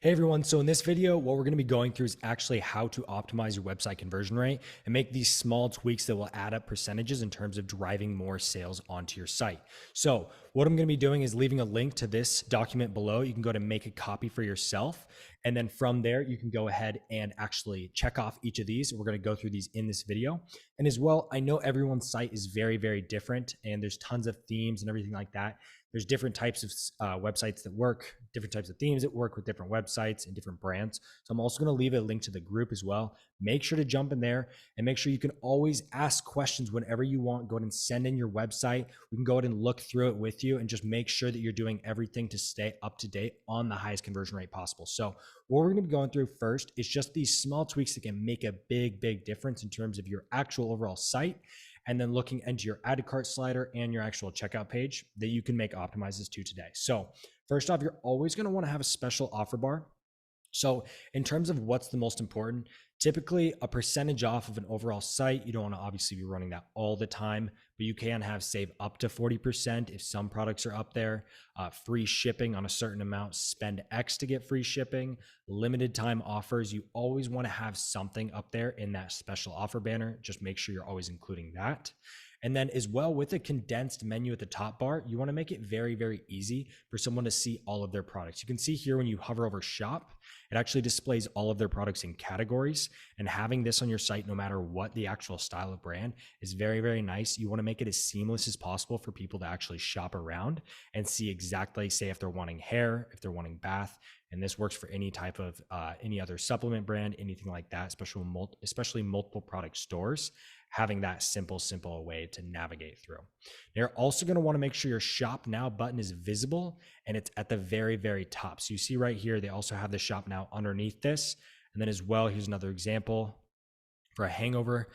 Hey everyone, so in this video, what we're gonna be going through is actually how to optimize your website conversion rate and make these small tweaks that will add up percentages in terms of driving more sales onto your site. So what I'm gonna be doing is leaving a link to this document below. You can go to make a copy for yourself. And then from there, you can go ahead and actually check off each of these. We're gonna go through these in this video. And as well, I know everyone's site is very, very different and there's tons of themes and everything like that. There's different types of websites that work, different types of themes that work with different websites and different brands. So I'm also going to leave a link to the group as well. Make sure to jump in there and make sure you can always ask questions whenever you want. Go ahead and send in your website. We can go ahead and look through it with you and just make sure that you're doing everything to stay up to date on the highest conversion rate possible. So what we're going to be going through first is just these small tweaks that can make a big, big difference in terms of your actual overall site. And then looking into your add to cart slider and your actual checkout page that you can make optimizes to today. So first off, you're always going to want to have a special offer bar. So in terms of what's the most important, typically a percentage off of an overall site, you don't want to obviously be running that all the time, but you can have save up to 40% if some products are up there, free shipping on a certain amount, spend X to get free shipping, limited time offers. You always want to have something up there in that special offer banner. Just make sure you're always including that. And then as well, with a condensed menu at the top bar, you want to make it very, very easy for someone to see all of their products. You can see here when you hover over shop, it actually displays all of their products in categories, and having this on your site, no matter what the actual style of brand, is very, very nice. You want to make it as seamless as possible for people to actually shop around and see exactly, say if they're wanting hair, if they're wanting bath, and this works for any type of any other supplement brand, anything like that, especially multiple product stores. Having that simple way to navigate through. You're also going to want to make sure your shop now button is visible and it's at the very, very top. So you see right here, they also have the shop now underneath this. And then as well, here's another example for a hangover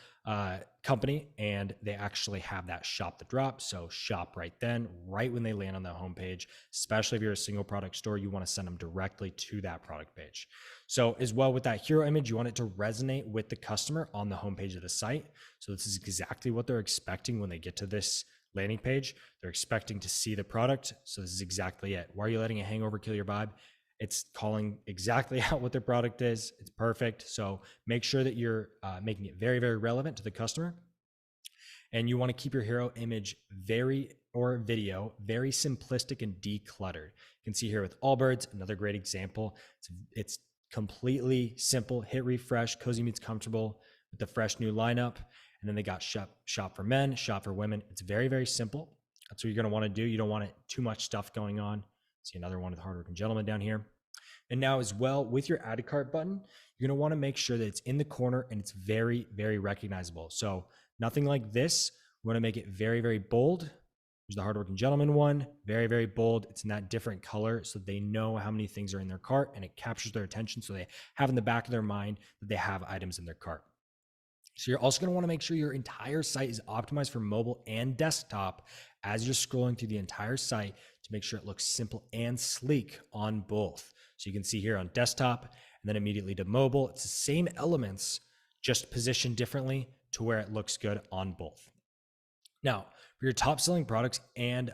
company, and they actually have that shop the drop. So shop right then, right when they land on the homepage, especially if you're a single product store, you want to send them directly to that product page. So as well with that hero image, you want it to resonate with the customer on the homepage of the site. So this is exactly what they're expecting when they get to this landing page. They're expecting to see the product. So this is exactly it. Why are you letting a hangover kill your vibe? It's calling exactly out what their product is. It's perfect. So make sure that you're making it very, very relevant to the customer. And you want to keep your hero image or video very simplistic and decluttered. You can see here with Allbirds, another great example. It's completely simple. Hit refresh, cozy meets comfortable with the fresh new lineup. And then they got shop for men, shop for women. It's very, very simple. That's what you're going to want to do. You don't want too much stuff going on. See another one with hardworking gentleman down here. And now as well with your add to cart button, you're going to want to make sure that it's in the corner and it's very, very recognizable. So nothing like this. We want to make it very, very bold. There's the hardworking gentleman one, very, very bold. It's in that different color so they know how many things are in their cart and it captures their attention. So they have in the back of their mind that they have items in their cart. So you're also going to want to make sure your entire site is optimized for mobile and desktop as you're scrolling through the entire site to make sure it looks simple and sleek on both. So you can see here on desktop and then immediately to mobile, it's the same elements, just positioned differently to where it looks good on both. Now, for your top selling products and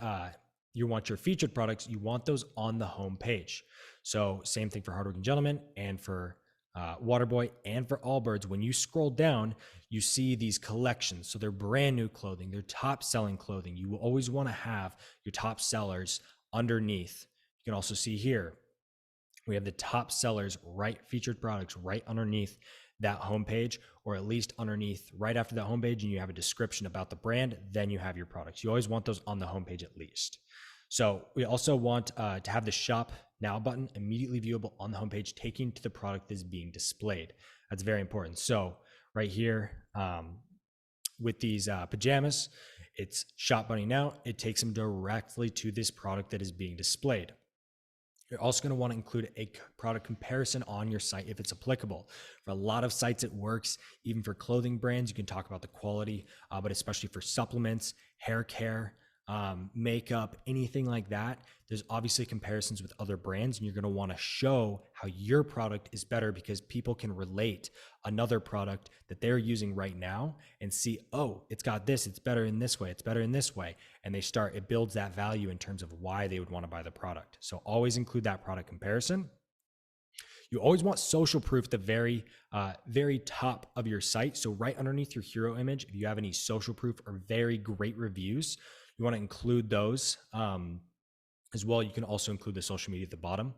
you want your featured products, you want those on the home page. So same thing for Hardworking Gentleman and for Waterboy and for Allbirds. When you scroll down, you see these collections. So they're brand new clothing, they're top selling clothing. You will always want to have your top sellers underneath. You can also see here, we have the top sellers, right? Featured products right underneath that homepage, or at least underneath right after that homepage, and you have a description about the brand, then you have your products. You always want those on the homepage at least. So we also want to have the shop now button immediately viewable on the homepage, taking to the product that is being displayed. That's very important. So right here with these pajamas, it's shop bunny now. It takes them directly to this product that is being displayed. You're also going to want to include a product comparison on your site if it's applicable. For a lot of sites, it works. Even for clothing brands, you can talk about the quality, but especially for supplements, hair care, makeup, anything like that, there's obviously comparisons with other brands, and you're going to want to show how your product is better because people can relate another product that they're using right now and see, oh, it's got this, it's better in this way, it's better in this way. And it builds that value in terms of why they would want to buy the product. So always include that product comparison. You always want social proof at the very top of your site. So right underneath your hero image, if you have any social proof or very great reviews, you want to include those as well. You can also include the social media at the bottom,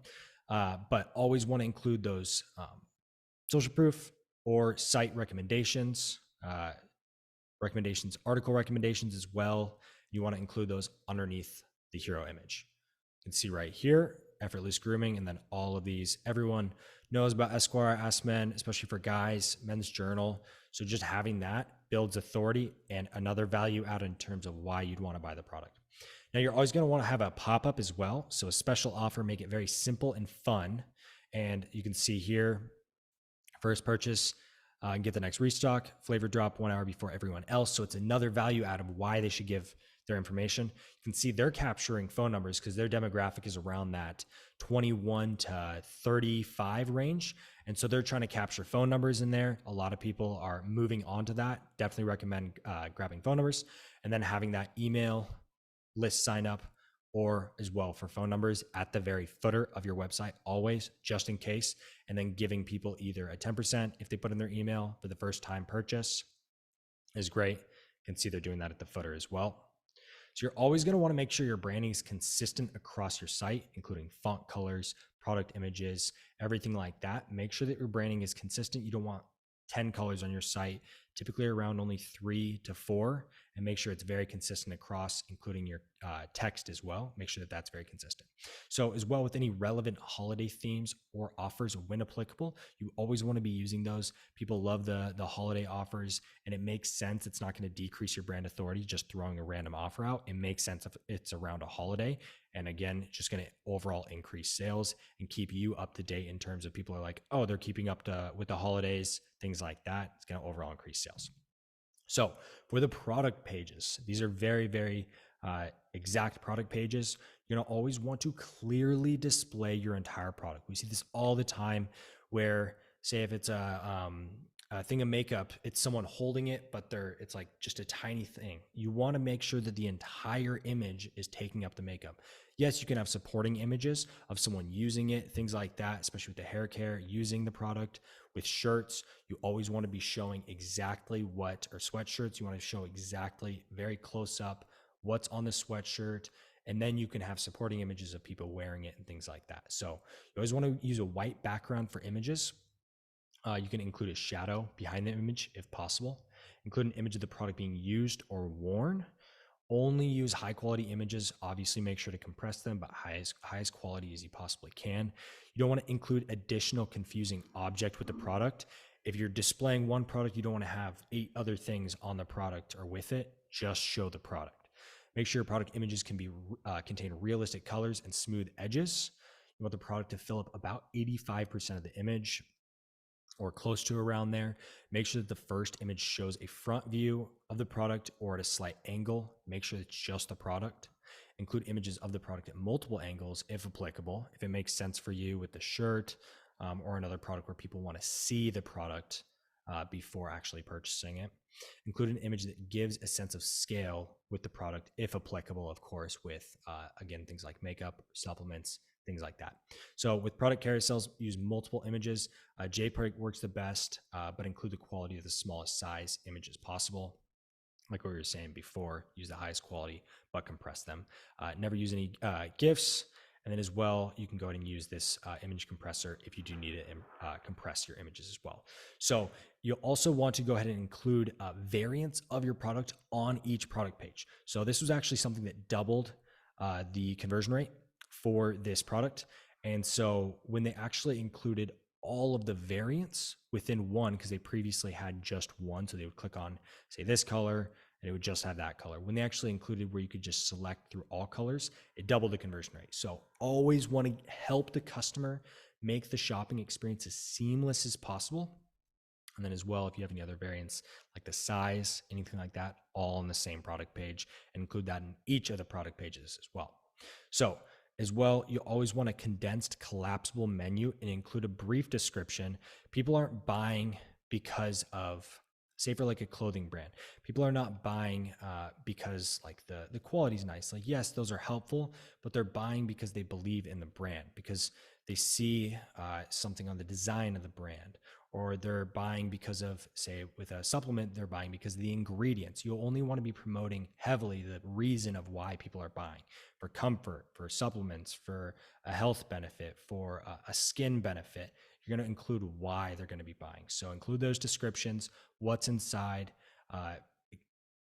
but always want to include those social proof or site recommendations, article recommendations as well. You want to include those underneath the hero image. You can see right here, effortless grooming, and then all of these. Everyone knows about Esquire, Ask Men, especially for guys, Men's Journal. So just having that builds authority and another value add in terms of why you'd want to buy the product. Now, you're always going to want to have a pop-up as well. So a special offer, make it very simple and fun. And you can see here, first purchase, get the next restock, flavor drop 1 hour before everyone else. So it's another value add of why they should give their information. You can see they're capturing phone numbers because their demographic is around that 21 to 35 range. And so they're trying to capture phone numbers in there. A lot of people are moving on to that. Definitely recommend grabbing phone numbers and then having that email list sign up, or as well for phone numbers at the very footer of your website, always, just in case, and then giving people either a 10% if they put in their email for the first time purchase is great. You can see they're doing that at the footer as well. So you're always going to want to make sure your branding is consistent across your site, including font colors, product images, everything like that. Make sure that your branding is consistent. You don't want 10 colors on your site, typically around only 3 to 4, and make sure it's very consistent across, including your text as well. Make sure that that's very consistent. So as well with any relevant holiday themes or offers when applicable, you always want to be using those. People love the holiday offers, and it makes sense. It's not going to decrease your brand authority just throwing a random offer out. It makes sense if it's around a holiday. And again, it's just going to overall increase sales and keep you up to date in terms of people are like, oh, they're keeping up with the holidays, things like that. It's going to overall increase sales. So for the product pages, these are very, very exact product pages. You're going to always want to clearly display your entire product. We see this all the time where, say, if it's a thing of makeup, it's someone holding it, but it's like just a tiny thing. You want to make sure that the entire image is taking up the makeup. Yes, you can have supporting images of someone using it, things like that, especially with the hair care, using the product. With shirts, you always want to be showing exactly what, or sweatshirts, you want to show exactly very close up what's on the sweatshirt. And then you can have supporting images of people wearing it and things like that. So you always want to use a white background for images. You can include a shadow behind the image if possible. Include an image of the product being used or worn. Only use high quality images. Obviously make sure to compress them, but highest quality as you possibly can. You don't want to include additional confusing object with the product. If you're displaying one product, you don't want to have 8 other things on the product or with it. Just show the product. Make sure your product images can contain realistic colors and smooth edges. You want the product to fill up about 85% of the image, or close to around there. Make sure that the first image shows a front view of the product or at a slight angle. Make sure it's just the product. Include images of the product at multiple angles if applicable, if it makes sense for you with the shirt or another product where people want to see the product before actually purchasing it. Include an image that gives a sense of scale with the product if applicable, of course, with again, things like makeup, supplements, things like that. So with product carousels, use multiple images. JPEG works the best, but include the quality of the smallest size images possible. Like what we were saying before, use the highest quality, but compress them. Never use any GIFs. And then as well, you can go ahead and use this image compressor if you do need to compress your images as well. So you'll also want to go ahead and include variants of your product on each product page. So this was actually something that doubled the conversion rate for this product. And so when they actually included all of the variants within one, because they previously had just one, so they would click on, say, this color, and it would just have that color. When they actually included where you could just select through all colors, it doubled the conversion rate. So always want to help the customer make the shopping experience as seamless as possible. And then as well, if you have any other variants like the size, anything like that, all on the same product page, and include that in each of the product pages as well. So as well, you always want a condensed collapsible menu and include a brief description. People aren't buying because of, say for like a clothing brand, people are not buying because like the quality is nice. Like, yes, those are helpful, but they're buying because they believe in the brand, because they see something on the design of the brand, or they're buying because of, say, with a supplement, they're buying because of the ingredients. You'll only want to be promoting heavily the reason of why people are buying: for comfort, for supplements, for a health benefit, for a skin benefit. You're going to include why they're going to be buying. So include those descriptions, what's inside, uh,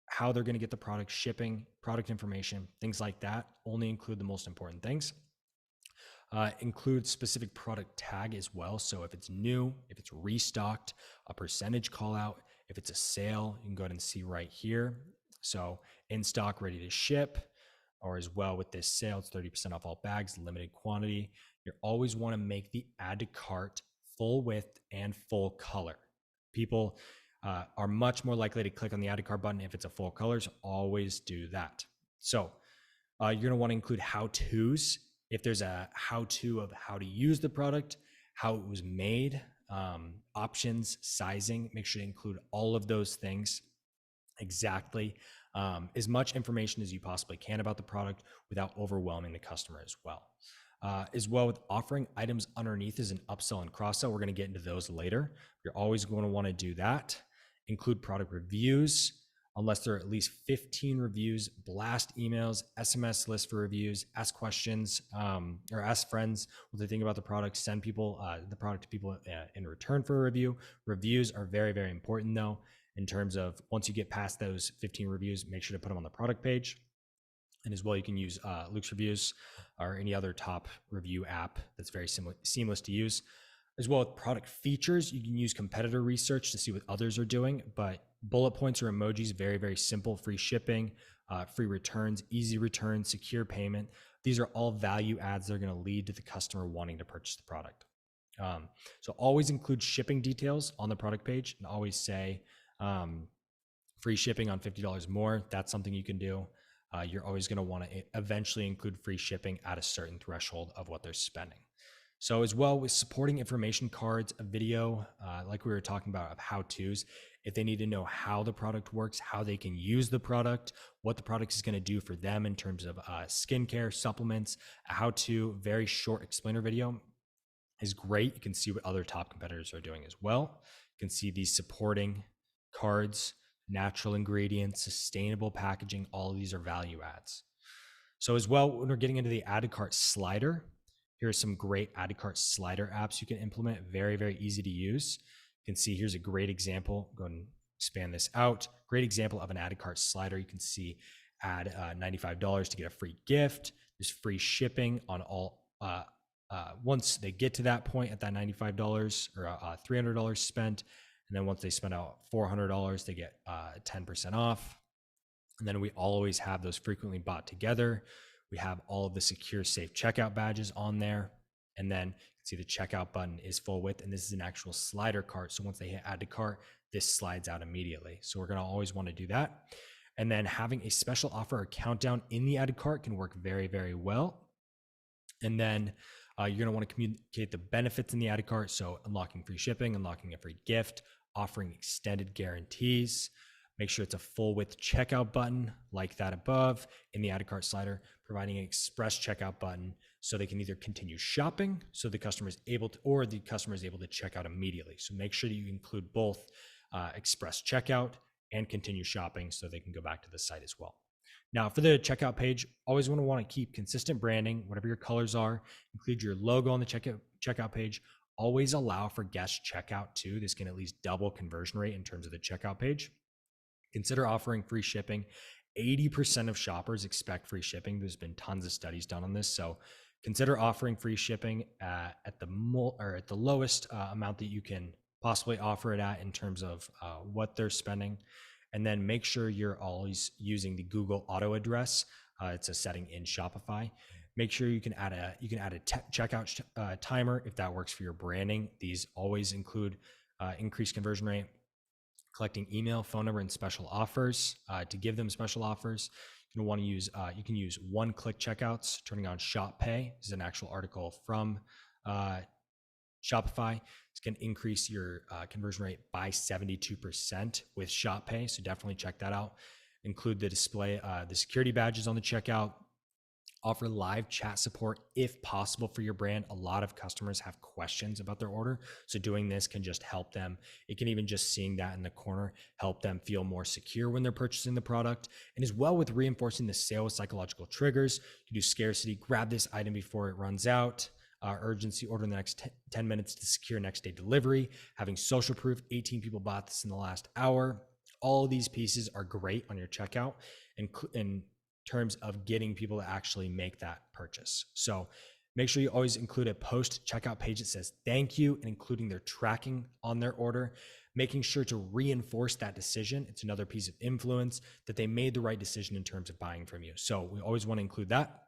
how they're going to get the product, shipping, product information, things like that. Only include the most important things. Include specific product tag as well. So if it's new, if it's restocked, a percentage call out. If it's a sale, you can go ahead and see right here. So in stock, ready to ship, or as well with this sale, it's 30% off all bags, limited quantity. You always want to make the add to cart full width and full color. People are much more likely to click on the add to cart button if it's a full color, so always do that. So you're going to want to include how-tos. If there's a how-to of how to use the product, how it was made, options, sizing, make sure to include all of those things exactly. As much information as you possibly can about the product without overwhelming the customer as well. As well with offering items underneath as an upsell and cross-sell. We're going to get into those later. You're always going to want to do that. Include product reviews. Unless there are at least 15 reviews, blast emails, SMS lists for reviews, ask questions, or ask friends what they think about the product, send people the product to people in return for a review. Reviews are very, very important though, in terms of once you get past those 15 reviews, make sure to put them on the product page. And as well, you can use Luke's Reviews or any other top review app that's very seamless to use. As well with product features, you can use competitor research to see what others are doing, but bullet points or emojis, very, very simple: free shipping, free returns, easy returns, secure payment. These are all value adds that are going to lead to the customer wanting to purchase the product. So always include shipping details on the product page, and always say free shipping on $50 more. That's something you can do. You're always going to want to eventually include free shipping at a certain threshold of what they're spending. So as well with supporting information cards, a video, like we were talking about, of how-tos. If they need to know how the product works, how they can use the product, what the product is going to do for them in terms of skincare, supplements, a how-to, very short explainer video is great. You can see what other top competitors are doing as well. You can see these supporting cards, natural ingredients, sustainable packaging. All of these are value adds. So as well, when we're getting into the add to cart slider, here are some great add to cart slider apps you can implement. Very, very easy to use. You can see here's a great example. Go ahead and expand this out. Great example of an add to cart slider. You can see add $95 to get a free gift. There's free shipping on all. Once they get to that point at that $95 or $300 spent, and then once they spend out $400, they get 10% off. And then we always have those frequently bought together. We have all of the secure, safe checkout badges on there. And then you can see the checkout button is full width, and this is an actual slider cart. So once they hit add to cart, this slides out immediately. So we're going to always want to do that. And then having a special offer or countdown in the add to cart can work very, very well. And then you're going to want to communicate the benefits in the add to cart. So unlocking free shipping, unlocking a free gift, offering extended guarantees. Make sure it's a full width checkout button like that above in the add to cart slider, providing an express checkout button so they can either continue shopping, so the customer is able to, or the customer is able to check out immediately. So make sure that you include both express checkout and continue shopping so they can go back to the site as well. Now for the checkout page, always want to keep consistent branding, whatever your colors are. Include your logo on the checkout page. Always allow for guest checkout too. This can at least double conversion rate in terms of the checkout page. Consider offering free shipping. 80% of shoppers expect free shipping. There's been tons of studies done on this. So consider offering free shipping at the lowest amount that you can possibly offer it at in terms of what they're spending. And then make sure you're always using the Google auto address. It's a setting in Shopify. Make sure you can add a checkout timer if that works for your branding. These always include increased conversion rate. Collecting email, phone number, and special offers to give them special offers. You want to use you can use one-click checkouts. Turning on Shop Pay. This is an actual article from Shopify. It's going to increase your conversion rate by 72% with Shop Pay. So definitely check that out. Include the display, the security badges on the checkout. Offer live chat support if possible for your brand. A lot of customers have questions about their order. So doing this can just help them. It can even just seeing that in the corner help them feel more secure when they're purchasing the product. And as well with reinforcing the sale with psychological triggers, you do scarcity, grab this item before it runs out. Urgency, order in the next 10 minutes to secure next day delivery. Having social proof, 18 people bought this in the last hour. All of these pieces are great on your checkout and terms of getting people to actually make that purchase. So make sure you always include a post checkout page that says thank you and including their tracking on their order, making sure to reinforce that decision. It's another piece of influence that they made the right decision in terms of buying from you. So we always want to include that.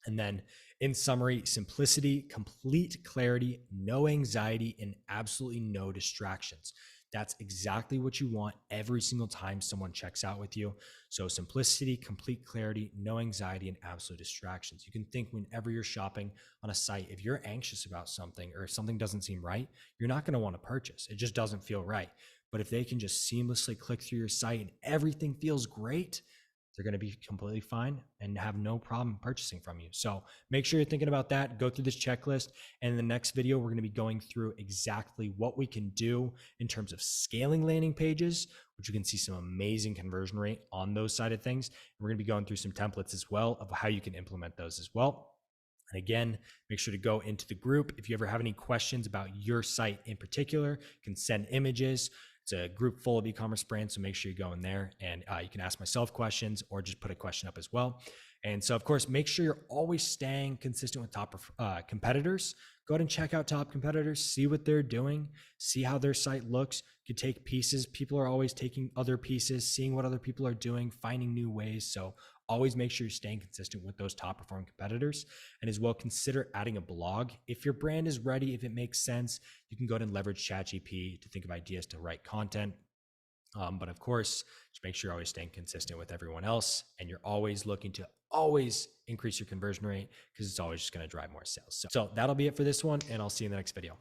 And then in summary, simplicity, complete clarity, no anxiety, and absolutely no distractions. That's exactly what you want every single time someone checks out with you. So simplicity, complete clarity, no anxiety, and absolute distractions. You can think whenever you're shopping on a site, if you're anxious about something or if something doesn't seem right, you're not going to want to purchase. It just doesn't feel right. But if they can just seamlessly click through your site and everything feels great, they're going to be completely fine and have no problem purchasing from you. So make sure you're thinking about that. Go through this checklist. And in the next video, we're going to be going through exactly what we can do in terms of scaling landing pages, which you can see some amazing conversion rate on those side of things. And we're going to be going through some templates as well of how you can implement those as well. And again, make sure to go into the group. If you ever have any questions about your site in particular, you can send images. It's a group full of e-commerce brands, so make sure you go in there and you can ask myself questions or just put a question up as well. And so, of course, make sure you're always staying consistent with top competitors. Go ahead and check out top competitors, see what they're doing, see how their site looks. You can take pieces. People are always taking other pieces, seeing what other people are doing, finding new ways. So always make sure you're staying consistent with those top performing competitors. And as well, consider adding a blog. If your brand is ready, if it makes sense, you can go ahead and leverage ChatGPT to think of ideas to write content. But of course, just make sure you're always staying consistent with everyone else and you're always looking to always increase your conversion rate because it's always just going to drive more sales. So that'll be it for this one, and I'll see you in the next video.